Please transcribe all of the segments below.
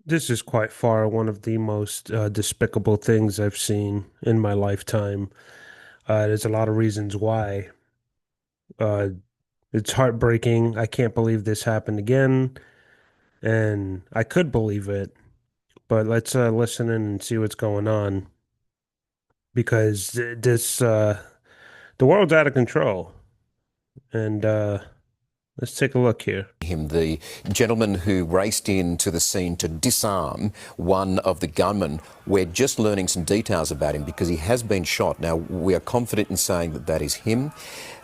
This is quite far one of the most despicable things I've seen in my lifetime. There's a lot of reasons why. Uh, it's heartbreaking. I can't believe this happened again, and I could believe it, but let's listen in and see what's going on because the world's out of control, and let's take a look here. Him, the gentleman who raced into the scene to disarm one of the gunmen. We're just learning some details about him because he has been shot. Now, we are confident in saying that that is him.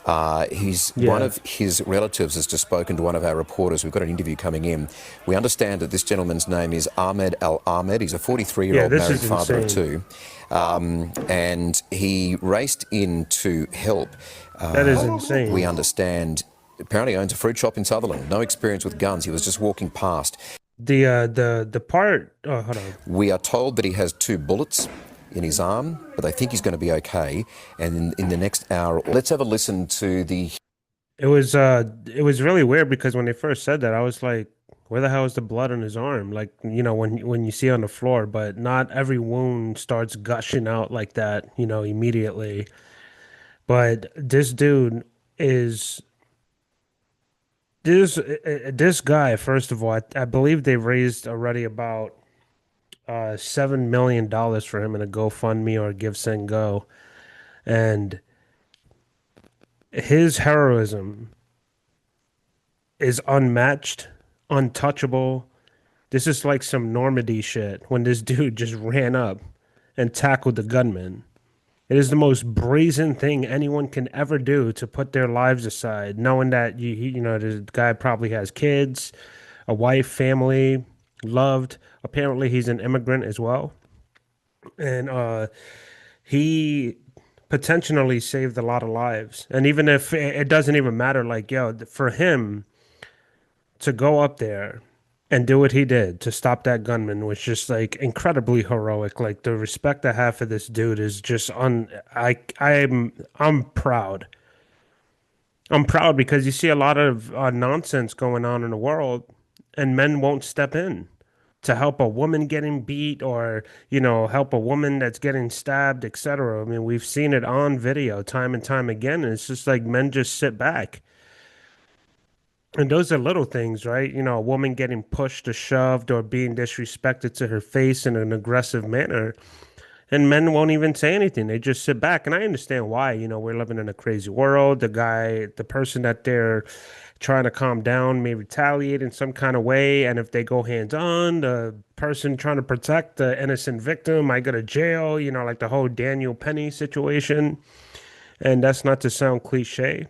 One Yeah, of his relatives has just spoken to one of our reporters. We've got an interview coming in. We understand that this gentleman's name is Ahmed Al Ahmed. He's a yeah, 43-year-old this married is father of insane. two. And he raced in to help. That is We insane. understand apparently owns a fruit shop in Sutherland. No experience with guns. He was just walking past. The part. Oh, hold on. We are told that he has two bullets in his arm, but they think he's going to be okay. And in the next hour, let's have a listen to the. It was really weird because when they first said that, I was like, where the hell is the blood on his arm? Like, when you see it on the floor, but not every wound starts gushing out like that, immediately. But this dude is this guy, first of all, I believe they raised already about $7 million for him in a GoFundMe or a Give Send Go. And his heroism is unmatched, untouchable. This is like some Normandy shit when this dude just ran up and tackled the gunman. It is the most brazen thing anyone can ever do to put their lives aside, knowing that this guy probably has kids, a wife, family, loved. Apparently, he's an immigrant as well, and he potentially saved a lot of lives. And even if it doesn't even matter, like yo, for him to go up there and do what he did to stop that gunman was just like incredibly heroic. Like the respect I have for this dude is just I'm proud. I'm proud because you see a lot of nonsense going on in the world, and men won't step in to help a woman getting beat or help a woman that's getting stabbed, etc. I mean, we've seen it on video time and time again, and it's just like men just sit back. And those are little things, right? A woman getting pushed or shoved or being disrespected to her face in an aggressive manner. And men won't even say anything. They just sit back. And I understand why. We're living in a crazy world. The person that they're trying to calm down may retaliate in some kind of way. And if they go hands on, the person trying to protect the innocent victim might go to jail, like the whole Daniel Penny situation. And that's not to sound cliche.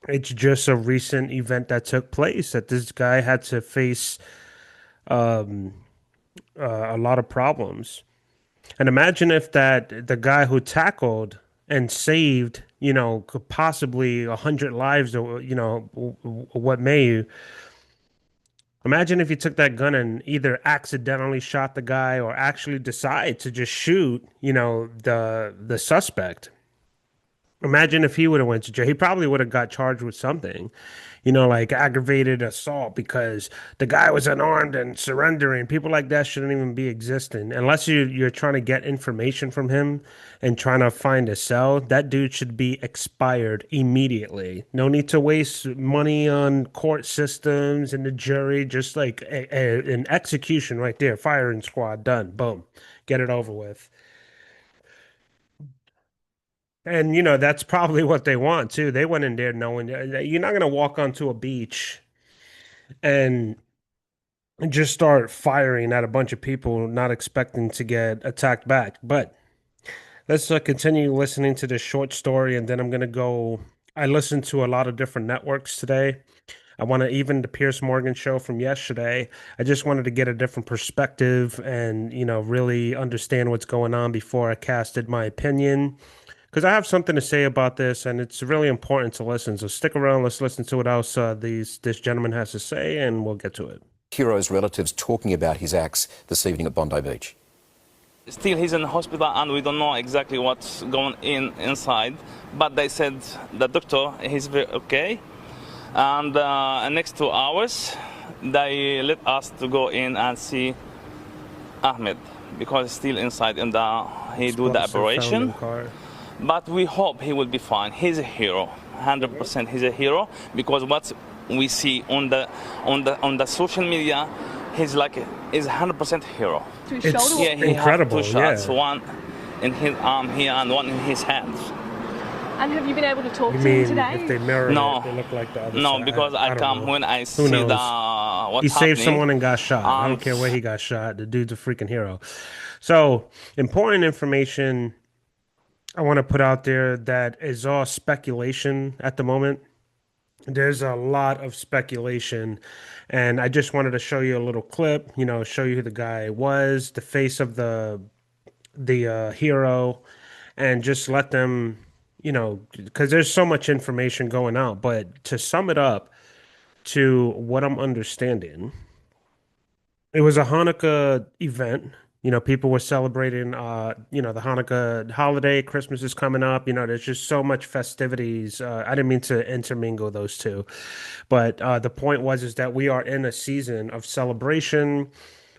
It's just a recent event that took place that this guy had to face um, a lot of problems. And imagine if that the guy who tackled and saved, could possibly 100 lives or what may you. Imagine if you took that gun and either accidentally shot the guy or actually decide to just shoot, the suspect. Imagine if he would have went to jail. He probably would have got charged with something, like aggravated assault because the guy was unarmed and surrendering. People like that shouldn't even be existing unless you're trying to get information from him and trying to find a cell. That dude should be expired immediately. No need to waste money on court systems and the jury. Just like an execution right there, firing squad done. Boom, get it over with. And that's probably what they want too. They went in there knowing that you're not gonna walk onto a beach and just start firing at a bunch of people, not expecting to get attacked back. But let's continue listening to this short story, and then I'm gonna go. I listened to a lot of different networks today. I want to even the Pierce Morgan show from yesterday. I just wanted to get a different perspective and really understand what's going on before I casted my opinion. Because I have something to say about this, and it's really important to listen. So stick around. Let's listen to what else this gentleman has to say, and we'll get to it. Hero's relatives talking about his acts this evening at Bondi Beach. Still, he's in the hospital, and we don't know exactly what's going inside. But they said the doctor he's very okay, and next 2 hours they let us to go in and see Ahmed, because he's still inside in the he do the Explosive found in operation. car. But we hope he will be fine. He's a hero, 100%. He's a hero because what we see on the social media, he's like is 100% hero. To his It's shoulder? Yeah, he have two incredible, shots, yeah. one in his arm here and one in his hand. And have you been able to talk You to him mean today? if they mirror No. it, they look like the other No, side? because I don't come know. when I Who see knows? He what's saved happening. someone and got shot. I don't Um, care where he got shot. The dude's a freaking hero. So, important information I want to put out there that is all speculation at the moment. There's a lot of speculation, and I just wanted to show you a little clip, show you who the guy was, the face of the hero, and just let them, because there's so much information going out. But to sum it up to what I'm understanding, it was a Hanukkah event. People were celebrating, the Hanukkah holiday. Christmas is coming up. There's just so much festivities. I didn't mean to intermingle those two, but the point was is that we are in a season of celebration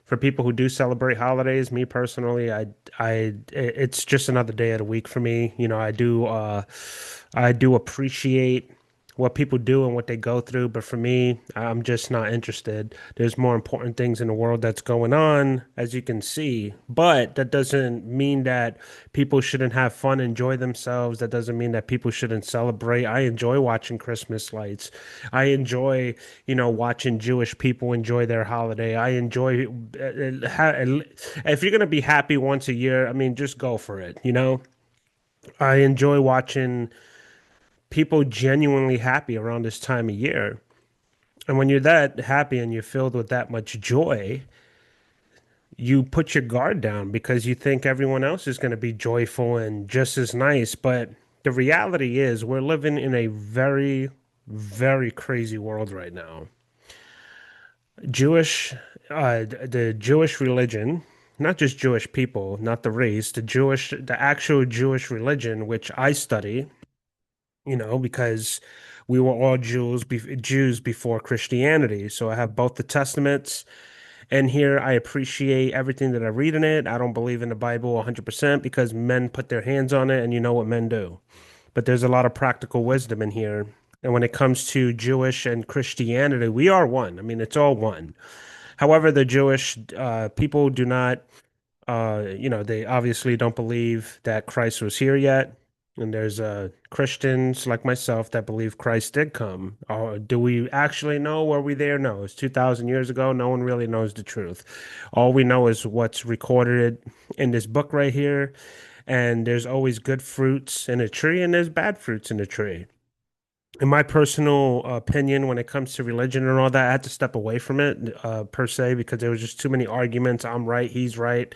for people who do celebrate holidays. Me personally, it's just another day of the week for me. I do appreciate what people do and what they go through, but for me, I'm just not interested. There's more important things in the world that's going on, as you can see. But that doesn't mean that people shouldn't have fun, enjoy themselves. That doesn't mean that people shouldn't celebrate. I enjoy watching Christmas lights. I enjoy, watching Jewish people enjoy their holiday. I enjoy, if you're gonna be happy once a year, I mean, just go for it. I enjoy watching people genuinely happy around this time of year. And when you're that happy and you're filled with that much joy, you put your guard down because you think everyone else is going to be joyful and just as nice. But the reality is, we're living in a very, very crazy world right now. Jewish, the Jewish religion, not just Jewish people, not the race, the actual Jewish religion, which I study, because we were all Jews before Christianity. So I have both the Testaments and here I appreciate everything that I read in it. I don't believe in the Bible 100% because men put their hands on it and you know what men do. But there's a lot of practical wisdom in here. And when it comes to Jewish and Christianity, we are one. I mean, it's all one. However, the Jewish people do not they obviously don't believe that Christ was here yet. And there's Christians like myself that believe Christ did come. Do we actually know? Were we there? No. It's 2,000 years ago. No one really knows the truth. All we know is what's recorded in this book right here. And there's always good fruits in a tree, and there's bad fruits in a tree. In my personal opinion, when it comes to religion and all that, I had to step away from it per se because there was just too many arguments. I'm right, he's right.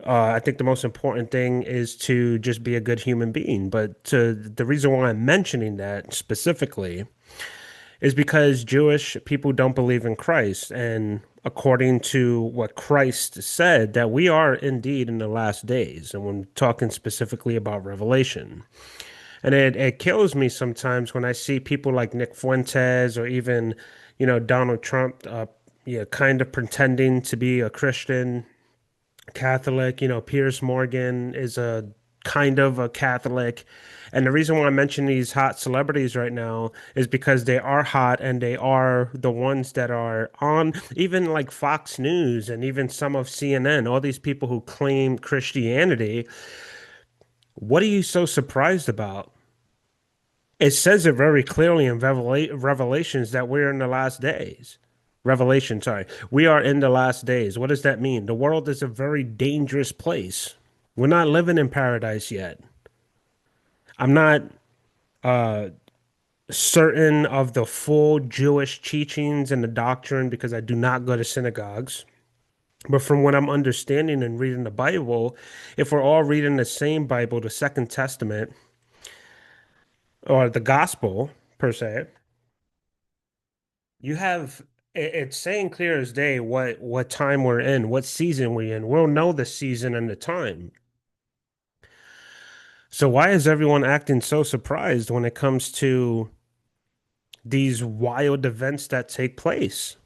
I think the most important thing is to just be a good human being. But the reason why I'm mentioning that specifically is because Jewish people don't believe in Christ. And according to what Christ said, that we are indeed in the last days. And when talking specifically about Revelation. And it kills me sometimes when I see people like Nick Fuentes or even, Donald Trump, kind of pretending to be a Christian Catholic. Piers Morgan is a kind of a Catholic. And the reason why I mention these hot celebrities right now is because they are hot and they are the ones that are on even like Fox News and even some of CNN, all these people who claim Christianity. What are you so surprised about? It says it very clearly in Revelations that we're in the last days. Revelation, sorry. We are in the last days. What does that mean? The world is a very dangerous place. We're not living in paradise yet. I'm not certain of the full Jewish teachings and the doctrine because I do not go to synagogues. But from what I'm understanding and reading the Bible, if we're all reading the same Bible, the Second Testament, or the Gospel per se, you have it's saying clear as day what time we're in, what season we're in. We'll know the season and the time. So why is everyone acting so surprised when it comes to these wild events that take place?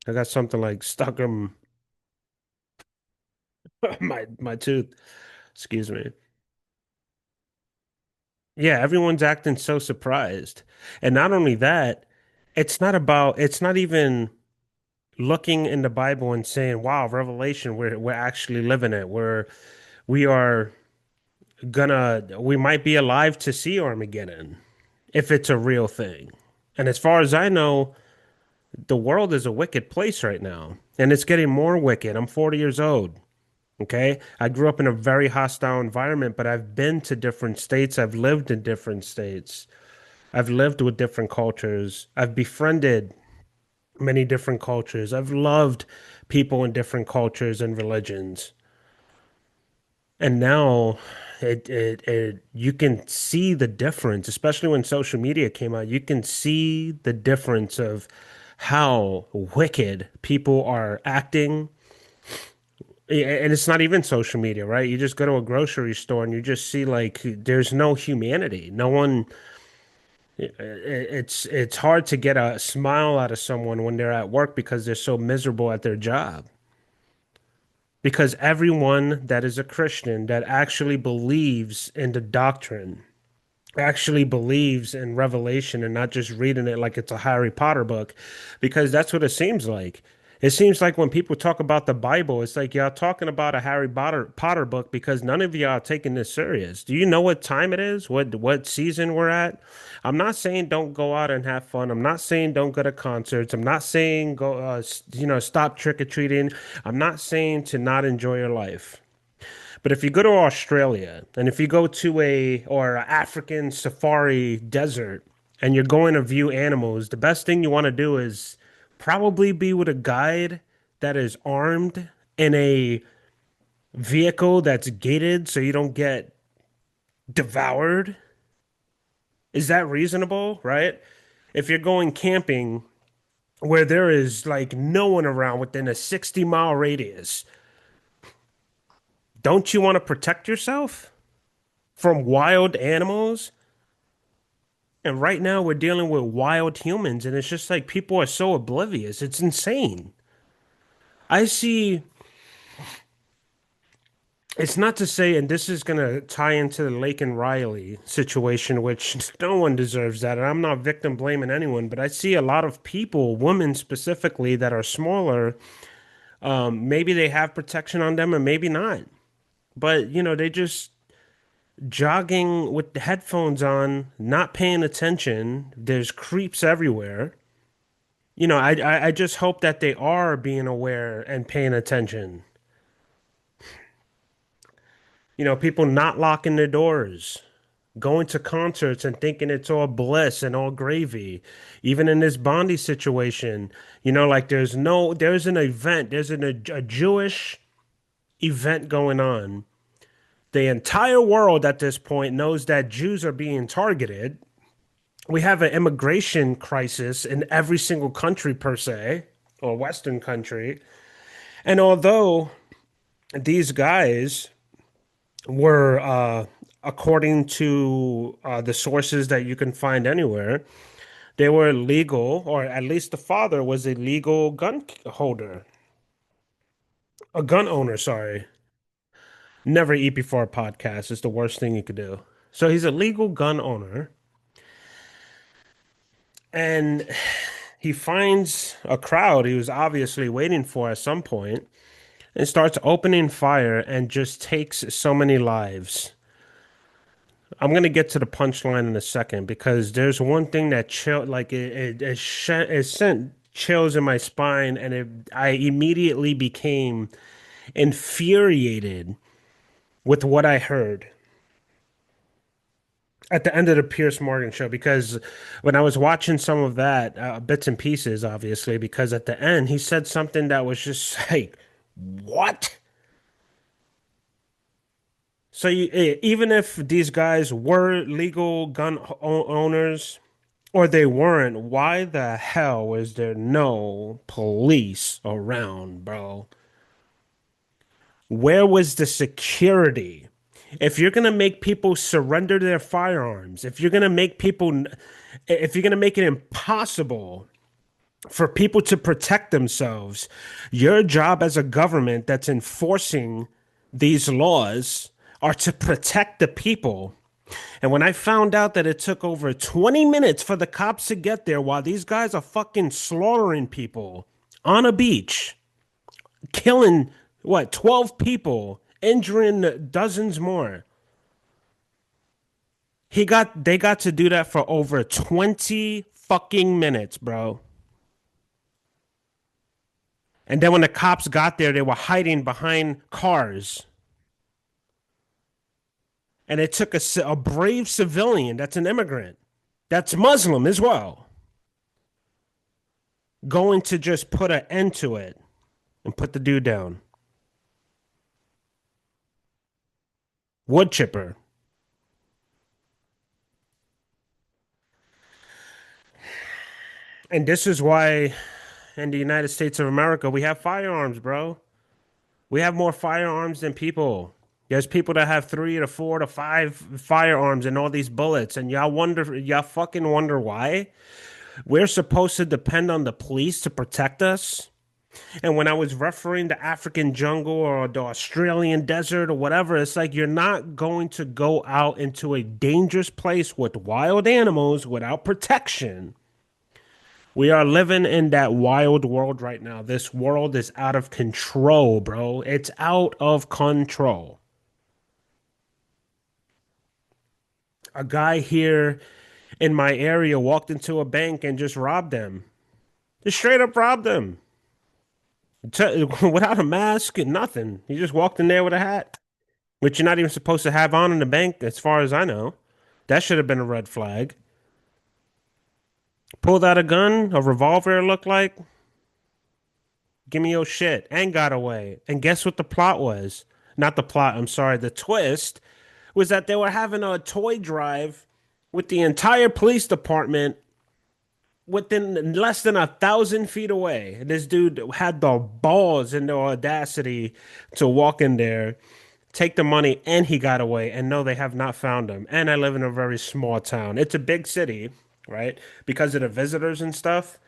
I got something like stuck in my tooth. Excuse me. Yeah, everyone's acting so surprised. And not only that, it's not even looking in the Bible and saying, wow, Revelation, we're actually living it. We are we might be alive to see Armageddon if it's a real thing. And as far as I know, the world is a wicked place right now, and it's getting more wicked. I'm 40 years old. Okay. I grew up in a very hostile environment, but I've been to different states. I've lived in different states. I've lived with different cultures. I've befriended many different cultures. I've loved people in different cultures and religions. And now you can see the difference, especially when social media came out. You can see the difference of how wicked people are acting. And it's not even social media, right? You just go to a grocery store and you just see like there's no humanity. No one, it's hard to get a smile out of someone when they're at work because they're so miserable at their job. Because everyone that is a Christian that actually believes in the doctrine, actually believes in Revelation and not just reading it like it's a Harry Potter book, because that's what it seems like. It seems like when people talk about the Bible, it's like y'all talking about a Potter book because none of y'all are taking this serious. Do you know what time it is? What season we're at? I'm not saying don't go out and have fun. I'm not saying don't go to concerts. I'm not saying go stop trick or treating. I'm not saying to not enjoy your life. But if you go to Australia and if you go to a African safari desert and you're going to view animals, the best thing you want to do is probably be with a guide that is armed in a vehicle that's gated so you don't get devoured. Is that reasonable, right? If you're going camping where there is like no one around within a 60-mile radius, don't you want to protect yourself from wild animals? And right now we're dealing with wild humans, and it's just like people are so oblivious. It's insane. I see, it's not to say, and this is going to tie into the Lake and Riley situation, which no one deserves that. And I'm not victim blaming anyone, but I see a lot of people, women specifically, that are smaller. Maybe they have protection on them and maybe not. But, they just jogging with the headphones on, not paying attention. There's creeps everywhere. I just hope that they are being aware and paying attention. People not locking their doors, going to concerts and thinking it's all bliss and all gravy. Even in this Bondi situation, like there's an event, a Jewish event going on. The entire world at this point knows that Jews are being targeted. We have an immigration crisis in every single country per se, or Western country. And although these guys were, according to the sources that you can find anywhere, they were legal, or at least the father was a legal gun holder, a gun owner, sorry. Never eat before a podcast. It's the worst thing you could do. So he's a legal gun owner, and he finds a crowd he was obviously waiting for at some point and starts opening fire and just takes so many lives. I'm gonna get to the punchline in a second because there's one thing that like it sent chills in my spine, and I immediately became infuriated with what I heard at the end of the Pierce Morgan show because when I was watching some of that, bits and pieces, obviously, because at the end he said something that was just like, what? So even if these guys were legal owners or they weren't, why the hell was there no police around, bro? Where was the security? If you're gonna make people surrender their firearms, if you're gonna make it impossible for people to protect themselves. Your job as a government that's enforcing these laws are to protect the people. And when I found out that it took over 20 minutes for the cops to get there while these guys are fucking slaughtering people on a beach, killing what, 12 people, injuring dozens more. They got to do that for over 20 fucking minutes, bro. And then when the cops got there, they were hiding behind cars. And it took a brave civilian that's an immigrant, that's Muslim as well, going to just put an end to it and put the dude down. Wood chipper. And this is why in the United States of America, we have firearms, bro. We have more firearms than people. There's people that have 3 to 4 to 5 firearms and all these bullets. And y'all fucking wonder why? We're supposed to depend on the police to protect us. And when I was referring the African jungle or the Australian desert or whatever, it's like you're not going to go out into a dangerous place with wild animals without protection. We are living in that wild world right now. This world is out of control, bro. It's out of control. A guy here in my area walked into a bank and just robbed them. Just straight up robbed them. Without a mask and nothing. He just walked in there with a hat, which you're not even supposed to have on in the bank, as far as I know. That should have been a red flag. Pulled out a gun, a revolver, it looked like. Give me your shit. And got away. And guess what the plot was? Not the plot, I'm sorry. The twist was that they were having a toy drive with the entire police department within less than 1,000 feet away. And this dude had the balls and the audacity to walk in there, take the money, and he got away. And no, they have not found him. And I live in a very small town. It's a big city, right? Because of the visitors and stuff.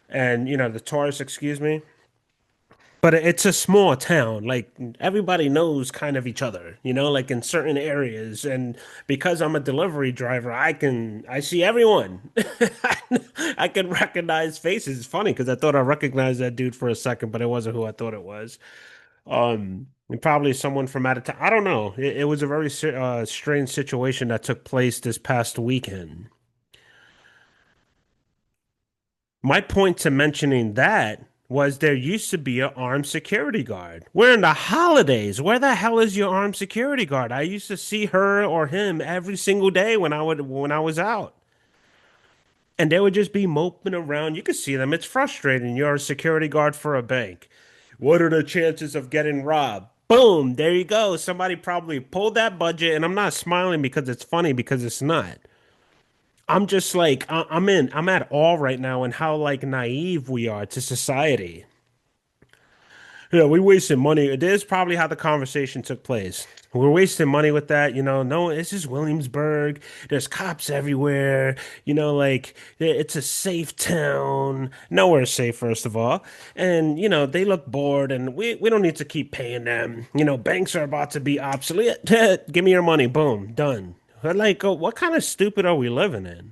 And, the tourists, excuse me. But it's a small town. Like everybody knows kind of each other, like in certain areas. And because I'm a delivery driver, I see everyone. I can recognize faces. It's funny because I thought I recognized that dude for a second, but it wasn't who I thought it was. Probably someone from out of town. I don't know. It was a very strange situation that took place this past weekend. My point to mentioning that was there used to be an armed security guard. We're in the holidays. Where the hell is your armed security guard? I used to see her or him every single day when I was out. And they would just be moping around. You could see them. It's frustrating. You're a security guard for a bank. What are the chances of getting robbed? Boom, there you go. Somebody probably pulled that budget, and I'm not smiling because it's funny because it's not. I'm just like I'm at awe right now and how like naive we are to society. We wasting money. It is probably how the conversation took place. We're wasting money with that, no, this is Williamsburg. There's cops everywhere. Like it's a safe town. Nowhere is safe, first of all. And, they look bored and we don't need to keep paying them. Banks are about to be obsolete. Give me your money. Boom, done. Like, what kind of stupid are we living in?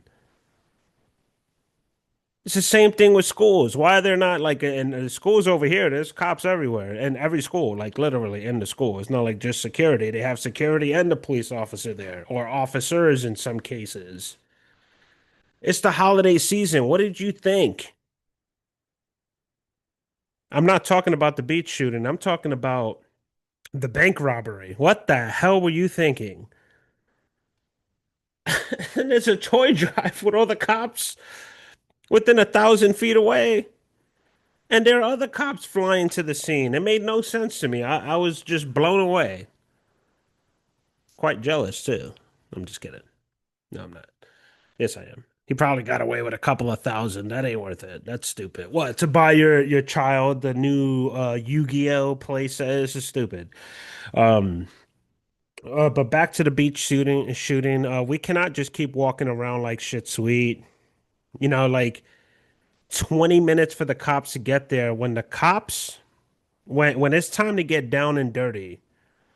It's the same thing with schools. Why they're not like in the schools over here? There's cops everywhere in every school, like literally in the school. It's not like just security. They have security and the police officer there, or officers in some cases. It's the holiday season. What did you think? I'm not talking about the beach shooting. I'm talking about the bank robbery. What the hell were you thinking? And there's a toy drive with all the cops within 1,000 feet away. And there are other cops flying to the scene. It made no sense to me. I was just blown away. Quite jealous, too. I'm just kidding. No, I'm not. Yes, I am. He probably got away with a couple of thousand. That ain't worth it. That's stupid. What, to buy your child the new Yu-Gi-Oh playset? This is stupid. Um, but back to the beach shooting. We cannot just keep walking around like shit sweet. Like 20 minutes for the cops to get there. When the cops, when it's time to get down and dirty,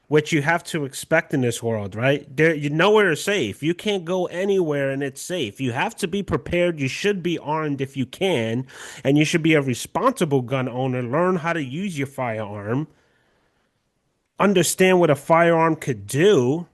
which you have to expect in this world, right? There, you nowhere is safe. You can't go anywhere and it's safe. You have to be prepared. You should be armed if you can, and you should be a responsible gun owner. Learn how to use your firearm, understand what a firearm could do.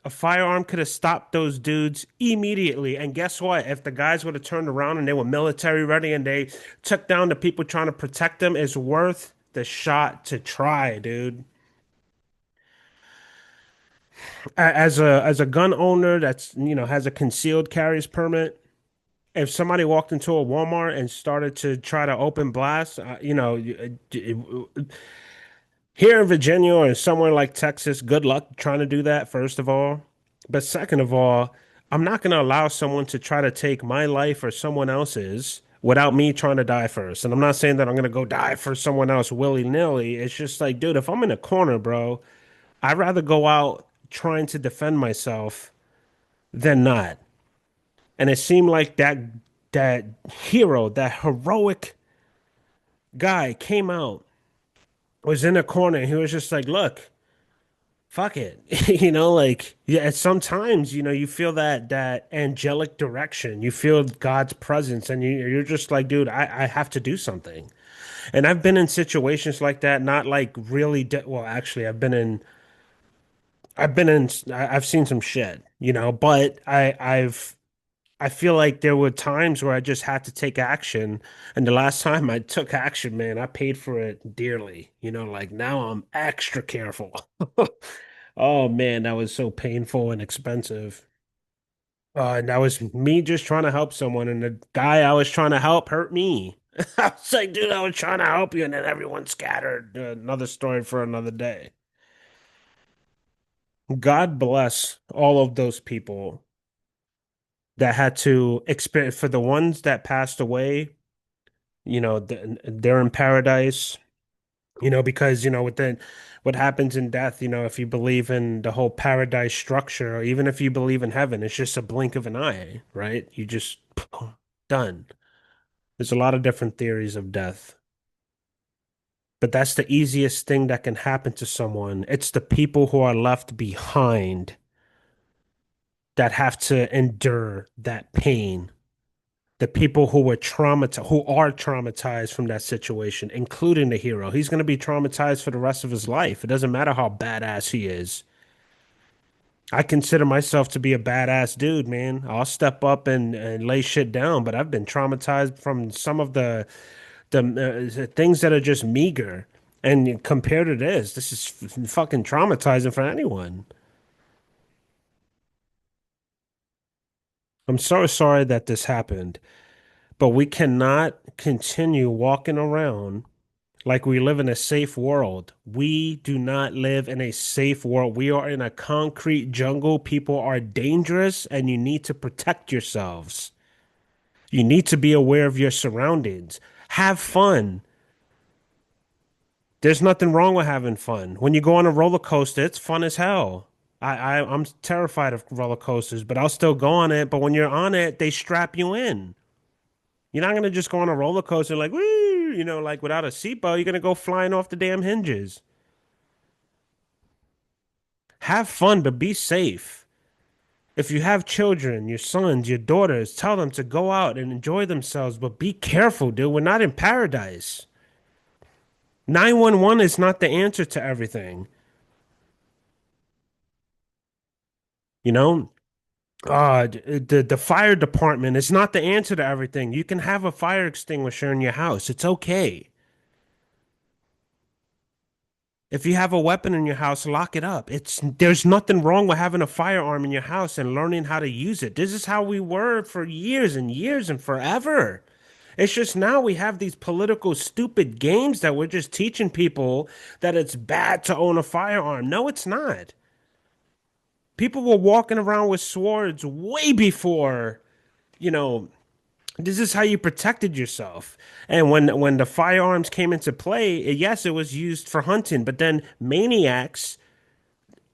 A firearm could have stopped those dudes immediately. And guess what? If the guys would have turned around and they were military ready and they took down the people trying to protect them, it's worth the shot to try, dude. As a gun owner that's, has a concealed carries permit, if somebody walked into a Walmart and started to try to open blast, here in Virginia or somewhere like Texas, good luck trying to do that, first of all. But second of all, I'm not going to allow someone to try to take my life or someone else's without me trying to die first. And I'm not saying that I'm going to go die for someone else willy-nilly. It's just like, dude, if I'm in a corner, bro, I'd rather go out trying to defend myself than not. And it seemed like that hero, that heroic guy came out, was in a corner, and he was just like, look, fuck it. Like, yeah, sometimes, you feel that angelic direction. You feel God's presence, and you're just like, dude, I have to do something. And I've been in situations like that, not like really well, actually, I've seen some shit, but I feel like there were times where I just had to take action. And the last time I took action, man, I paid for it dearly. Like now I'm extra careful. Oh man, that was so painful and expensive. And that was me just trying to help someone, and the guy I was trying to help hurt me. I was like, dude, I was trying to help you, and then everyone scattered. Another story for another day. God bless all of those people that had to experience, for the ones that passed away, they're in paradise, because, within what happens in death, if you believe in the whole paradise structure, or even if you believe in heaven, it's just a blink of an eye, right? You just done. There's a lot of different theories of death, but that's the easiest thing that can happen to someone. It's the people who are left behind that have to endure that pain. The people who were traumatized, who are traumatized from that situation, including the hero. He's going to be traumatized for the rest of his life. It doesn't matter how badass he is. I consider myself to be a badass dude, man. I'll step up and lay shit down, but I've been traumatized from some of the things that are just meager. And compared to this is fucking traumatizing for anyone. I'm so sorry that this happened, but we cannot continue walking around like we live in a safe world. We do not live in a safe world. We are in a concrete jungle. People are dangerous, and you need to protect yourselves. You need to be aware of your surroundings. Have fun. There's nothing wrong with having fun. When you go on a roller coaster, it's fun as hell. I'm terrified of roller coasters, but I'll still go on it. But when you're on it, they strap you in. You're not gonna just go on a roller coaster like woo, like without a seatbelt. You're gonna go flying off the damn hinges. Have fun, but be safe. If you have children, your sons, your daughters, tell them to go out and enjoy themselves, but be careful, dude. We're not in paradise. 911 is not the answer to everything. You know, the fire department is not the answer to everything. You can have a fire extinguisher in your house. It's okay. If you have a weapon in your house, lock it up. There's nothing wrong with having a firearm in your house and learning how to use it. This is how we were for years and years and forever. It's just now we have these political stupid games that we're just teaching people that it's bad to own a firearm. No, it's not. People were walking around with swords way before, you know, this is how you protected yourself. And when the firearms came into play, yes, it was used for hunting, but then maniacs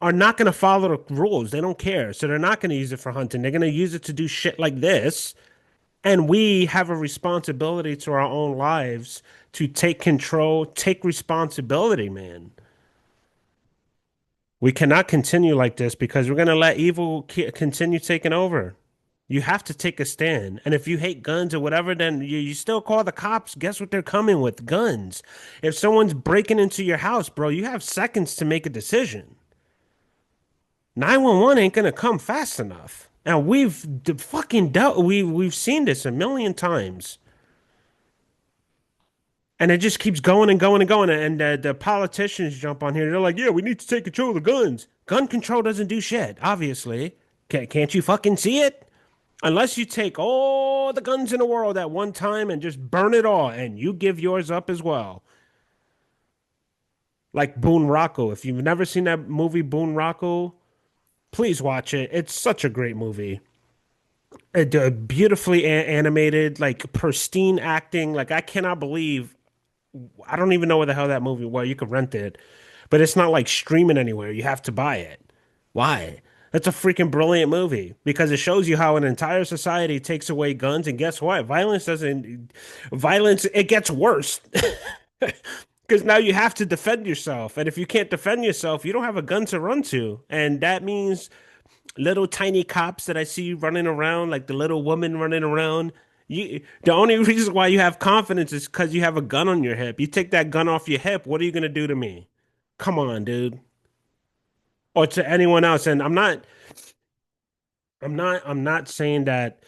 are not going to follow the rules. They don't care. So they're not going to use it for hunting. They're going to use it to do shit like this. And we have a responsibility to our own lives to take control, take responsibility, man. We cannot continue like this because we're going to let evil continue taking over. You have to take a stand. And if you hate guns or whatever, then you still call the cops. Guess what they're coming with? Guns. If someone's breaking into your house, bro, you have seconds to make a decision. 911 ain't gonna come fast enough. Now fucking dealt we've seen this a million times. And it just keeps going and going and going. And the politicians jump on here. They're like, yeah, we need to take control of the guns. Gun control doesn't do shit, obviously. Can't you fucking see it? Unless you take all the guns in the world at one time and just burn it all, and you give yours up as well. Like Boone Rocco. If you've never seen that movie, Boone Rocco, please watch it. It's such a great movie. Beautifully animated, like pristine acting. Like I cannot believe I don't even know where the hell that movie. Well, you could rent it, but it's not like streaming anywhere. You have to buy it. Why? That's a freaking brilliant movie because it shows you how an entire society takes away guns, and guess what? Violence, it gets worse. Because now you have to defend yourself. And if you can't defend yourself, you don't have a gun to run to. And that means little tiny cops that I see running around, like the little woman running around. The only reason why you have confidence is because you have a gun on your hip. You take that gun off your hip, what are you gonna do to me? Come on, dude. Or to anyone else. And I'm not saying that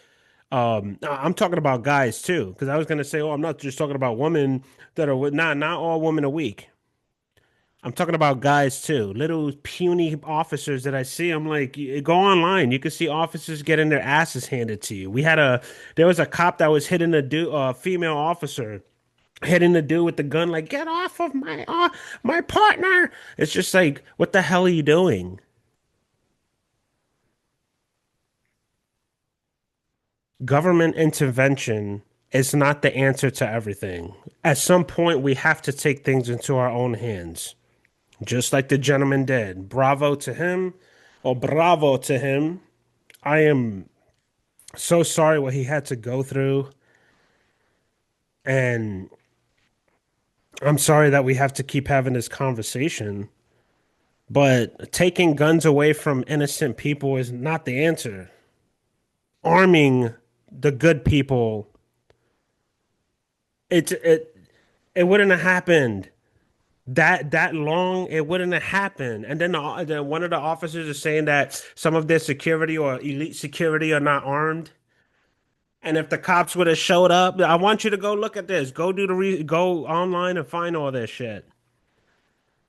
I'm talking about guys too. Because I was gonna say, oh, I'm not just talking about women that are not all women are weak. I'm talking about guys too. Little puny officers that I see. I'm like, go online. You can see officers getting their asses handed to you. There was a cop that was hitting a female officer, hitting the dude with the gun, like, get off of my partner. It's just like, what the hell are you doing? Government intervention is not the answer to everything. At some point, we have to take things into our own hands, just like the gentleman did. Bravo to him, or bravo to him. I am so sorry what he had to go through, and I'm sorry that we have to keep having this conversation. But taking guns away from innocent people is not the answer. Arming the good people, it it it wouldn't have happened. That long, it wouldn't have happened. And then one of the officers is saying that some of their security or elite security are not armed. And if the cops would have showed up, I want you to go look at this. Go online and find all this shit.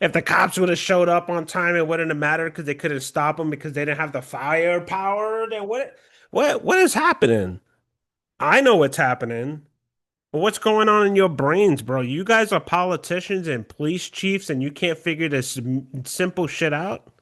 If the cops would have showed up on time, it wouldn't have mattered because they couldn't stop them because they didn't have the firepower. Then what is happening? I know what's happening. What's going on in your brains, bro? You guys are politicians and police chiefs, and you can't figure this simple shit out.